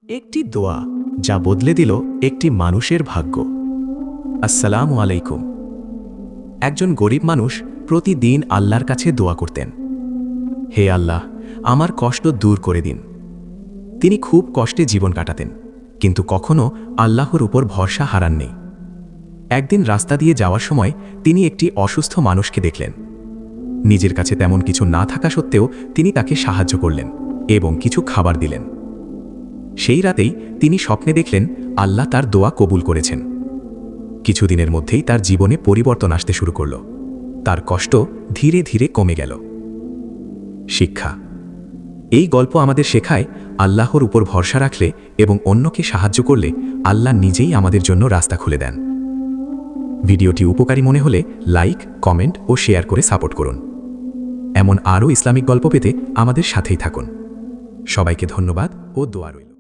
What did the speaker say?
একটি দোয়া যা বদলে দিল একটি মানুষের ভাগ্য। আসসালামু আলাইকুম। একজন গরিব মানুষ প্রতিদিন আল্লাহর কাছে দোয়া করতেন, হে আল্লাহ, আমার কষ্ট দূর করে দিন। তিনি খুব কষ্টে জীবন কাটাতেন, কিন্তু কখনো আল্লাহর উপর ভরসা হারাননি। একদিন রাস্তা দিয়ে যাওয়ার সময় তিনি একটি অসুস্থ মানুষকে দেখলেন। নিজের কাছে তেমন কিছু না থাকা সত্ত্বেও তিনি তাকে সাহায্য করলেন এবং কিছু খাবার দিলেন। সেই রাতেই তিনি স্বপ্নে দেখলেন আল্লাহ তার দোয়া কবুল করেছেন। কিছুদিনের মধ্যেই তার জীবনে পরিবর্তন আসতে শুরু করল। তার কষ্ট ধীরে ধীরে কমে গেল। শিক্ষা: এই গল্প আমাদের শেখায়, আল্লাহর উপর ভরসা রাখলে এবং অন্যকে সাহায্য করলে আল্লাহ নিজেই আমাদের জন্য রাস্তা খুলে দেন। ভিডিওটি উপকারী মনে হলে লাইক, কমেন্ট ও শেয়ার করে সাপোর্ট করুন। এমন আরও ইসলামিক গল্প পেতে আমাদের সাথেই থাকুন। সবাইকে ধন্যবাদ ও দোয়া রইল।